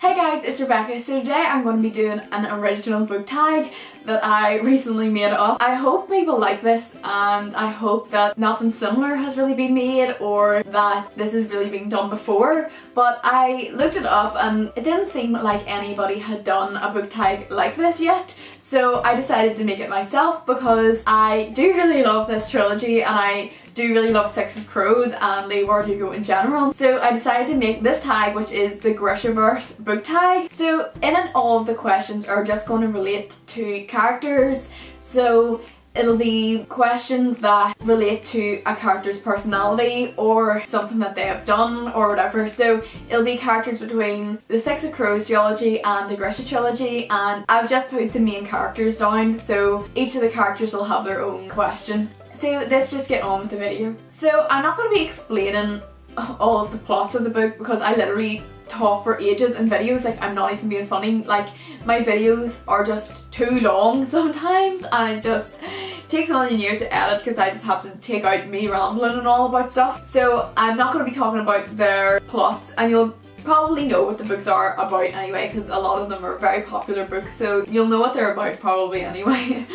Hey guys, it's Rebecca. So today I'm going to be doing an original book tag that I recently made up. I hope people like this and I hope that nothing similar has really been made or that this has really been done before, but I looked it up and it didn't seem like anybody had done a book tag like this yet, so I decided to make it myself because I do really love this trilogy and I do really love Six of Crows and Leeward Hugo in general. So I decided to make this tag, which is the GRISHAVERSE book tag. So in it, all of the questions are just going to relate to characters. So it'll be questions that relate to a character's personality or something that they have done or whatever. So it'll be characters between the Six of Crows trilogy and the Grisha trilogy, and I've just put the main characters down, so each of the characters will have their own question. So let's just get on with the video. So I'm not going to be explaining all of the plots of the book because I literally talk for ages in videos, like I'm not even being funny. Like my videos are just too long sometimes and it just takes a million years to edit because I just have to take out me rambling and all about stuff. So I'm not going to be talking about their plots, and you'll probably know what the books are about anyway because a lot of them are very popular books, so you'll know what they're about probably anyway.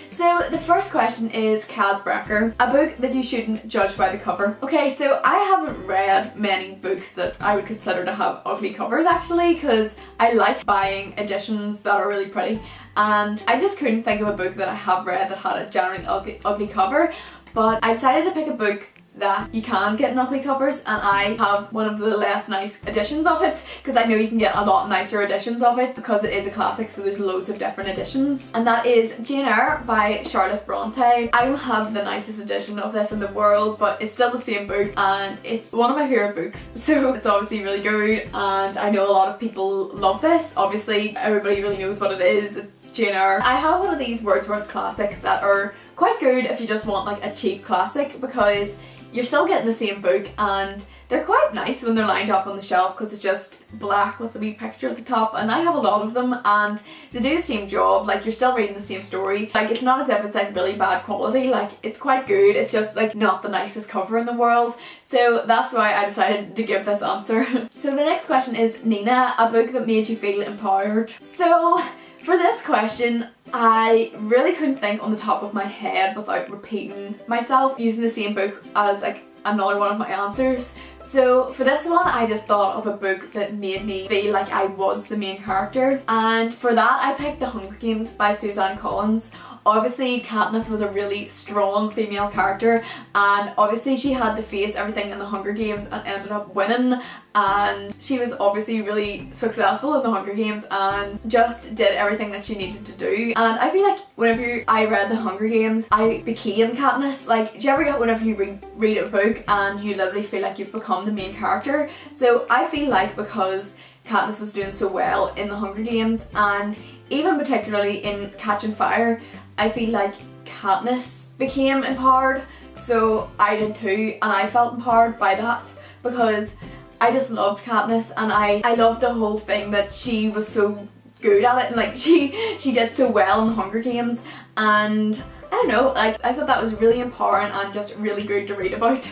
So the first question is Kaz Brekker, a book that you shouldn't judge by the cover. Okay, so I haven't read many books that I would consider to have ugly covers actually, because I like buying editions that are really pretty, and I just couldn't think of a book that I have read that had a generally ugly cover, but I decided to pick a book that you can get in ugly covers, and I have one of the less nice editions of it because I know you can get a lot nicer editions of it because it is a classic, so there's loads of different editions, and that is Jane Eyre by Charlotte Bronte. I don't have the nicest edition of this in the world, but it's still the same book and it's one of my favourite books, so it's obviously really good and I know a lot of people love this. Obviously everybody really knows what it is, it's Jane Eyre. I have one of these Wordsworth classics that are quite good if you just want like a cheap classic because you're still getting the same book and they're quite nice when they're lined up on the shelf because it's just black with a wee picture at the top, and I have a lot of them and they do the same job. Like you're still reading the same story. Like it's not as if it's like really bad quality, like it's quite good, it's just like not the nicest cover in the world. So that's why I decided to give this answer. So the next question is Nina, a book that made you feel empowered. So for this question, I really couldn't think on the top of my head without repeating myself using the same book as like another one of my answers. So for this one I just thought of a book that made me feel like I was the main character, and for that I picked The Hunger Games by Suzanne Collins. Obviously Katniss was a really strong female character and obviously she had to face everything in the Hunger Games and ended up winning, and she was obviously really successful in the Hunger Games and just did everything that she needed to do. And I feel like whenever I read the Hunger Games I became Katniss. Like, do you ever get whenever you read a book and you literally feel like you've become the main character? So I feel like because Katniss was doing so well in the Hunger Games and even particularly in Catching Fire, I feel like Katniss became empowered, so I did too, and I felt empowered by that because I just loved Katniss and I loved the whole thing that she was so good at it, and like she did so well in the Hunger Games, and I don't know, like I thought that was really empowering and just really good to read about.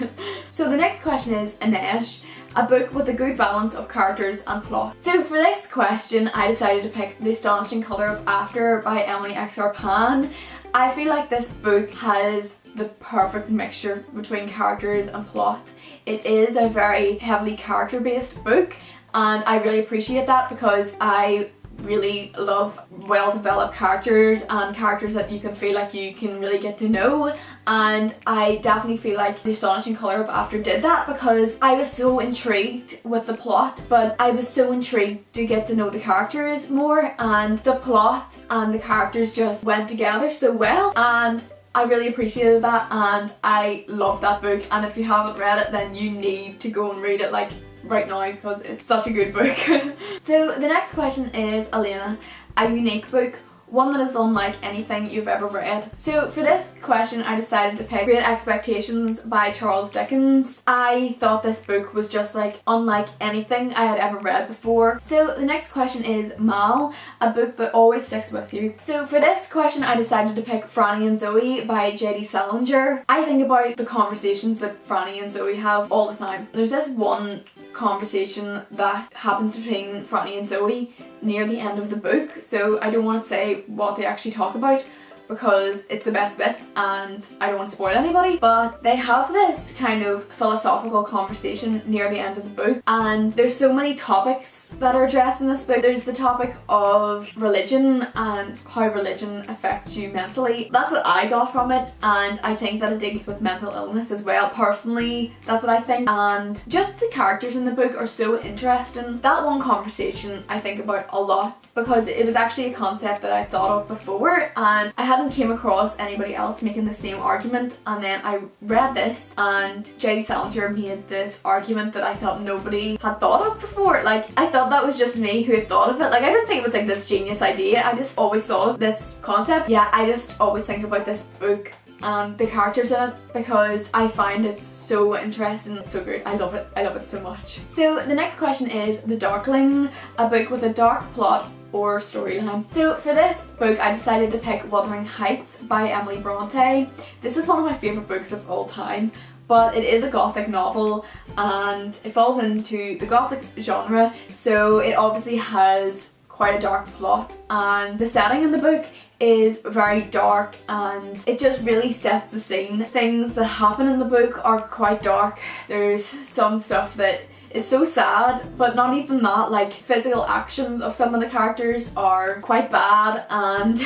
So the next question is Inej, a book with a good balance of characters and plot. So for this question I decided to pick The Astonishing Colour of After by Emily X.R. Pan. I feel like this book has the perfect mixture between characters and plot. It is a very heavily character based book and I really appreciate that because I really love well developed characters and characters that you can feel like you can really get to know, and I definitely feel like The Astonishing Colour of After did that because I was so intrigued with the plot, but I was so intrigued to get to know the characters more, and the plot and the characters just went together so well, and I really appreciated that and I love that book, and if you haven't read it then you need to go and read it like right now because it's such a good book. So the next question is Alina, a unique book, one that is unlike anything you've ever read. So for this question I decided to pick Great Expectations by Charles Dickens. I thought this book was just like unlike anything I had ever read before. So the next question is Mal, a book that always sticks with you. So for this question I decided to pick Franny and Zoe by J.D. Salinger. I think about the conversations that Franny and Zoe have all the time. There's this one conversation that happens between Franny and Zoe near the end of the book, so I don't want to say what they actually talk about because it's the best bit and I don't want to spoil anybody, but they have this kind of philosophical conversation near the end of the book, and there's so many topics that are addressed in this book. There's the topic of religion and how religion affects you mentally. That's what I got from it, and I think that it deals with mental illness as well. Personally, that's what I think, and just the characters in the book are so interesting. That one conversation I think about a lot because it was actually a concept that I thought of before and I hadn't came across anybody else making the same argument, and then I read this and J.D. Salinger made this argument that I thought nobody had thought of before. Like, I thought that was just me who had thought of it. Like, I didn't think it was like this genius idea, I just always thought of this concept. Yeah, I just always think about this book and the characters in it because I find it so interesting, so good. I love it so much. So the next question is The Darkling, a book with a dark plot or storyline. So for this book I decided to pick Wuthering Heights by Emily Bronte. This is one of my favourite books of all time, but it is a gothic novel and it falls into the gothic genre, so it obviously has quite a dark plot, and the setting in the book is very dark and it just really sets the scene. Things that happen in the book are quite dark. There's some stuff that is so sad, but not even that. Like, physical actions of some of the characters are quite bad and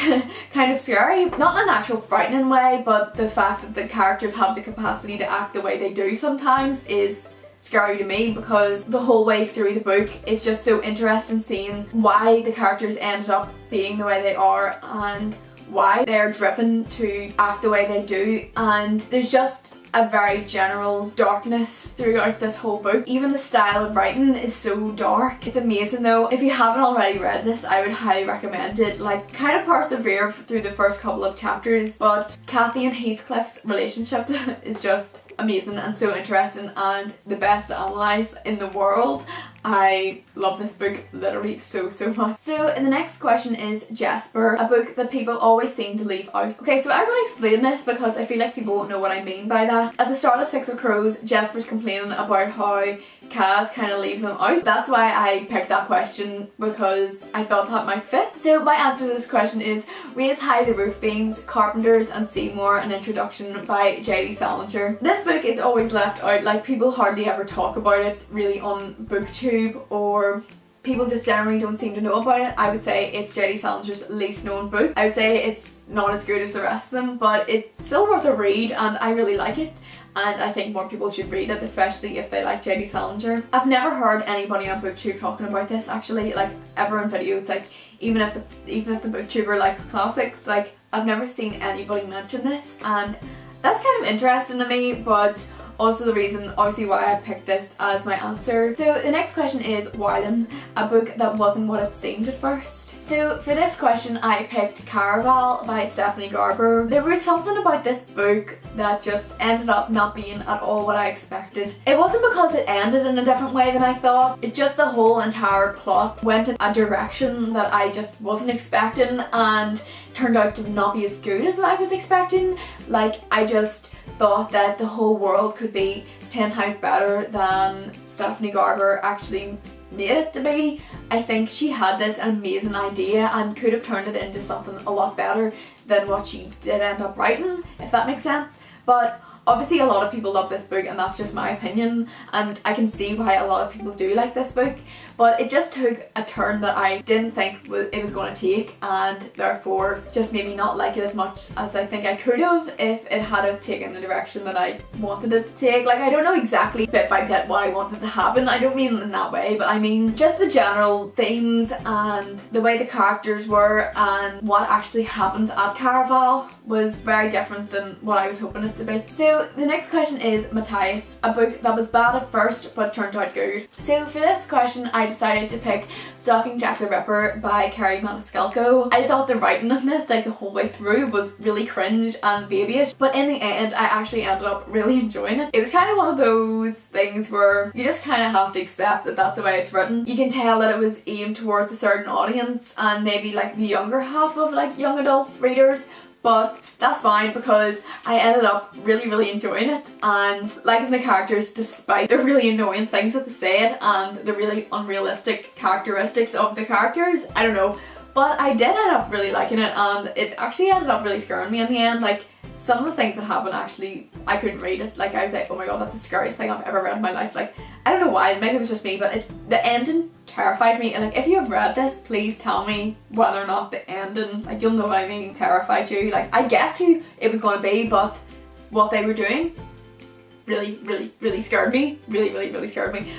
kind of scary. Not in an actual frightening way, but the fact that the characters have the capacity to act the way they do sometimes is scary to me, because the whole way through the book it's just so interesting seeing why the characters ended up being the way they are and why they're driven to act the way they do, and there's just a very general darkness throughout this whole book. Even the style of writing is so dark. It's amazing though. If you haven't already read this, I would highly recommend it. Like, kind of persevere through the first couple of chapters, but Kathy and Heathcliff's relationship is just amazing and so interesting and the best to analyse in the world. I love this book literally so much. So the next question is Jesper, a book that people always seem to leave out. Okay, so I'm going to explain this because I feel like people won't know what I mean by that. At the start of Six of Crows, Jesper's complaining about how Kaz kind of leaves him out. That's why I picked that question, because I thought that might fit. So my answer to this question is Raise High the Roof Beams, Carpenters and Seymour, an Introduction by J.D. Salinger. This book is always left out. Like, people hardly ever talk about it really on BookTube, or people just generally don't seem to know about it. I would say it's J.D. Salinger's least known book. I would say it's not as good as the rest of them, but it's still worth a read and I really like it. And I think more people should read it, especially if they like J.D. Salinger. I've never heard anybody on BookTube talking about this actually, like ever in videos. Like, even if the BookTuber likes classics, like I've never seen anybody mention this, and that's kind of interesting to me, but also the reason obviously why I picked this as my answer. So the next question is Wylan, a book that wasn't what it seemed at first. So for this question I picked Karvall by Stephanie Garber. There was something about this book that just ended up not being at all what I expected. It wasn't because it ended in a different way than I thought, it's just the whole entire plot went in a direction that I just wasn't expecting and turned out to not be as good as I was expecting. Like, I just thought that the whole world could be 10 times better than Stephanie Garber actually made it to be. I think she had this amazing idea and could have turned it into something a lot better than what she did end up writing, if that makes sense. But obviously a lot of people love this book and that's just my opinion, and I can see why a lot of people do like this book, but it just took a turn that I didn't think it was going to take, and therefore just made me not like it as much as I think I could have if it had have taken the direction that I wanted it to take. Like, I don't know exactly bit by bit what I wanted to happen, I don't mean in that way, but I mean just the general themes and the way the characters were and what actually happens at Karvall was very different than what I was hoping it to be. So the next question is Mattias, a book that was bad at first but turned out good. So for this question I decided to pick Stalking Jack the Ripper by Kerry Maniscalco. I thought the writing in this, like the whole way through, was really cringe and babyish, but in the end I actually ended up really enjoying it. It was kind of one of those things where you just kind of have to accept that that's the way it's written. You can tell that it was aimed towards a certain audience and maybe like the younger half of like young adult readers, but that's fine because I ended up really enjoying it and liking the characters despite the really annoying things that they said and the really unrealistic characteristics of the characters. I don't know, but I did end up really liking it, and it actually ended up really scaring me in the end. Like, some of the things that happened, actually, I couldn't read it. Like, I was like, oh my god, that's the scariest thing I've ever read in my life. Like, I don't know why, maybe it was just me, but the ending terrified me. And like, if you have read this, please tell me whether or not the ending, like, you'll know what I mean, terrified you. Like, I guessed who it was going to be, but what they were doing really scared me. Really scared me.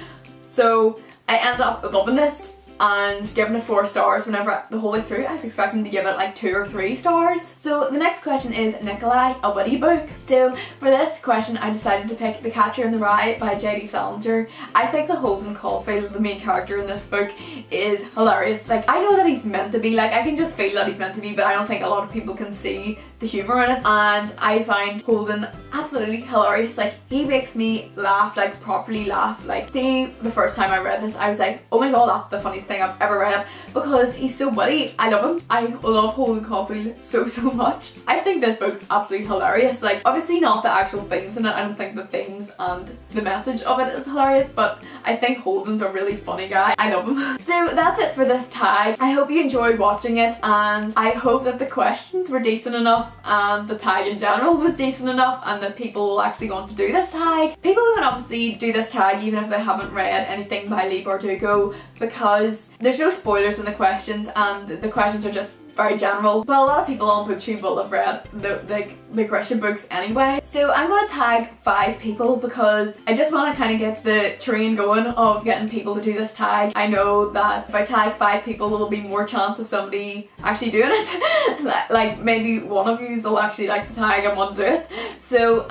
So I ended up loving this and giving it 4 stars. Whenever the whole way through I was expecting to give it like 2 or 3 stars. So the next question is Nikolai, a witty book. So for this question I decided to pick The Catcher in the Rye by J.D. Salinger. I think that Holden Caulfield, the main character in this book, is hilarious. Like, I know that he's meant to be, like, I can just feel that he's meant to be, but I don't think a lot of people can see the humour in it, and I find Holden absolutely hilarious. Like, he makes me laugh, like properly laugh. Like, see, the first time I read this I was like, oh my god, that's the funniest thing I've ever read, because he's so witty. I love him. I love Holden Caulfield so much. I think this book's absolutely hilarious. Like, obviously not the actual themes in it, I don't think the themes and the message of it is hilarious, but I think Holden's a really funny guy. I love him. So that's it for this tag. I hope you enjoyed watching it, and I hope that the questions were decent enough and the tag in general was decent enough, and that people will actually want to do this tag. People can obviously do this tag even if they haven't read anything by Leigh Bardugo, because there's no spoilers in the questions and the questions are just very general. But a lot of people on BookTube will have read the Grisha books anyway. So I'm going to tag 5 people because I just want to kind of get the train going of getting people to do this tag. I know that if I tag 5 people, there will be more chance of somebody actually doing it. Like, maybe one of you will actually like the tag and want to do it. So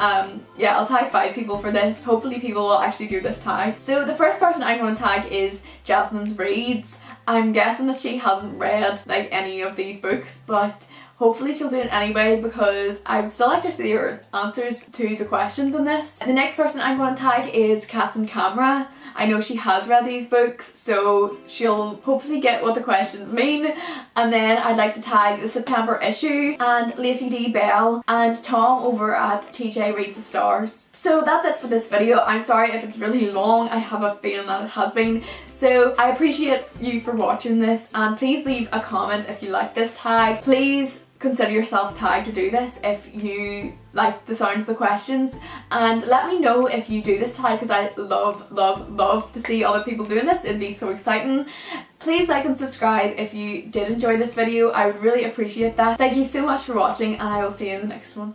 yeah, I'll tag 5 people for this. Hopefully people will actually do this tag. So the first person I'm going to tag is Jasmine's Reads. I'm guessing that she hasn't read like any of these books, but hopefully she'll do it anyway because I would still like to see her answers to the questions in this. The next person I'm going to tag is Cats and Camera. I know she has read these books, so she'll hopefully get what the questions mean. And then I'd like to tag the September issue and Lacey D. Bell and Tom over at TJ Reads the Stars. So that's it for this video. I'm sorry if it's really long. I have a feeling that it has been. So I appreciate you for watching this, and please leave a comment if you like this tag. Please consider yourself tagged to do this if you like the sound of the questions, and let me know if you do this tag because I love to see other people doing this. It'd be so exciting. Please like and subscribe if you did enjoy this video. I would really appreciate that. Thank you so much for watching, and I will see you in the next one.